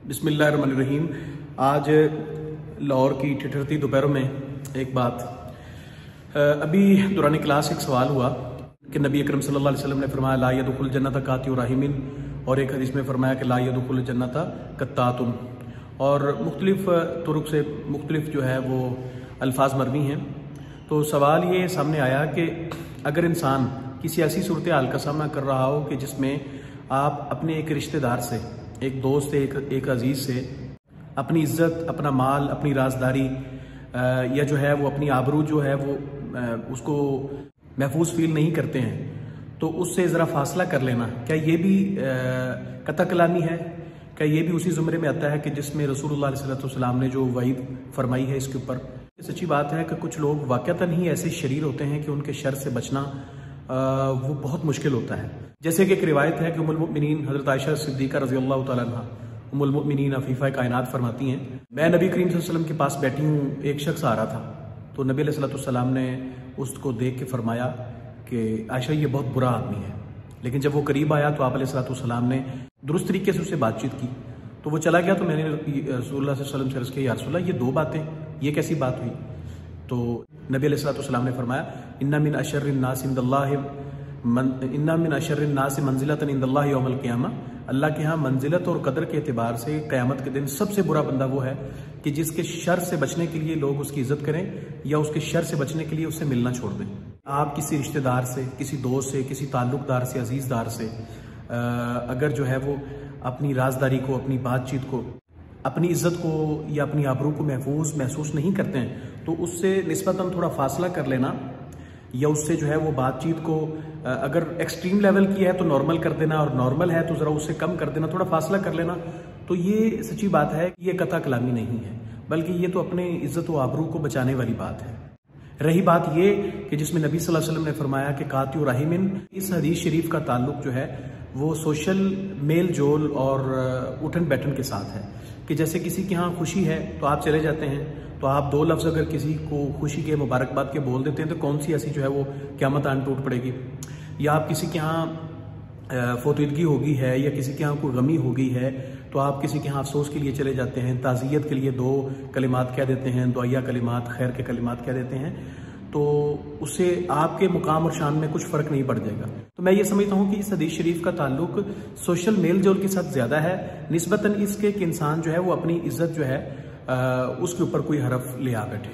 बिस्मिल्लाहिर्रहमानिर्रहीम। आज लाहौर की ठिठुरती दोपहरों में एक बात, अभी दौरान क्लास एक सवाल हुआ कि नबी अकरम सल्लल्लाहु अलैहि वसल्लम ने फरमाया ला यदखुल जन्नत कातिउ राहिमिन, और एक हदीस में फरमाया कि ला यदखुल जन्नत कत्तातुन, और मुख्तलिफ तुरुक से मुख्तलिफ जो है वो अल्फाज मरवी हैं। तो सवाल ये सामने आया कि अगर इंसान किसी ऐसी सूरत हाल का सामना कर रहा हो कि जिसमें आप अपने एक रिश्तेदार से, एक दोस्त से, एक अजीज से अपनी इज्जत, अपना माल, अपनी राजदारी या जो है वो अपनी आबरू जो है वो उसको महफूज फील नहीं करते हैं, तो उससे ज़रा फासला कर लेना, क्या ये भी कतई कलामी है? क्या ये भी उसी ज़ुमरे में आता है कि जिसमें रसूलुल्लाह सल्लल्लाहु अलैहि वसल्लम ने जो वईद फरमाई है इसके ऊपर? सच्ची बात है कि कुछ लोग वाक़तन ही ऐसे शरीर होते हैं कि उनके शर से बचना वो बहुत मुश्किल होता है। जैसे कि एक रिवायत है कि उम्मुल मोमिनीन हज़रत आयशा सिद्दीक़ा रज़ियल्लाहु तआला अन्हा, उम्मुल मोमिनीन अफ़ीफ़ा कायनात फरमाती हैं, मैं नबी करीम सल्लल्लाहु अलैहि वसल्लम के पास बैठी हूँ, एक शख्स आ रहा था, तो नबी सल्लल्लाहु अलैहि वसल्लम ने उसको देख के फरमाया कि आयशा ये बहुत बुरा आदमी है। लेकिन जब वो करीब आया तो आप अलैहिस्सलातु वस्सलाम ने दुरुस्त तरीके से उससे बातचीत की, तो वो चला गया। तो मैंने रसूलुल्लाह सल्लल्लाहु अलैहि वसल्लम से अर्ज़ किया, या रसूलल्लाह ये दो बातें, ये कैसी बात हुई? तो नबी अलैहिस्सलातु वस्सलाम ने फरमाया इन्ना मिन अशर्रिन नास मंजिलतन इंदल्लाहि यौमल क़ियामा, अल्लाह के यहाँ मंजिलत और कदर के एतबार से क़यामत के दिन सबसे बुरा बंदा वो है कि जिसके शर से बचने के लिए लोग उसकी इज्जत करें या उसके शर से बचने के लिए उससे मिलना छोड़ दें। आप किसी रिश्तेदार से, किसी दोस्त से, किसी ताल्लुकदार से, अजीज़दार से अगर जो है वो अपनी राजदारी को, अपनी बातचीत को, अपनी इज्जत को या अपनी आबरू को महसूस नहीं करते हैं, तो उससे निस्बतन थोड़ा फासला कर लेना, या उससे जो है वो बातचीत को अगर एक्सट्रीम लेवल की है तो नॉर्मल कर देना, और नॉर्मल है तो ज़रा उससे कम कर देना, थोड़ा फासला कर लेना। तो ये सच्ची बात है, ये कतई कलामी नहीं है, बल्कि ये तो अपने इज्जत व आबरू को बचाने वाली बात है। रही बात ये कि जिसमें नबी सल्लल्लाहु अलैहि वसल्लम ने फरमाया कि कातिउ राहिमिन, इस हदीस शरीफ का ताल्लुक जो है वो सोशल मेल जोल और उठन बैठन के साथ है कि जैसे किसी के यहाँ खुशी है तो आप चले जाते हैं, तो आप दो लफ्ज़ अगर किसी को खुशी के, मुबारकबाद के बोल देते हैं, तो कौन सी ऐसी जो है वो क़यामत आन टूट पड़ेगी? या आप किसी के यहाँ फोतदगी हो गई है या किसी के यहाँ कोई गमी हो गई है, तो आप किसी के यहाँ अफसोस के लिए चले जाते हैं, ताज़ियत के लिए दो कलिमात कह देते हैं, दुआया कलिमात, खैर के कलिमात कह देते हैं, तो उससे आपके मुकाम और शान में कुछ फ़र्क नहीं पड़ जाएगा। तो मैं ये समझता हूँ कि इस हदीस शरीफ का ताल्लुक सोशल मेल जोल के साथ ज़्यादा है, निस्बतन इसके कि इंसान जो है वो अपनी इज्जत जो है उसके ऊपर कोई हरफ ले आ बैठे।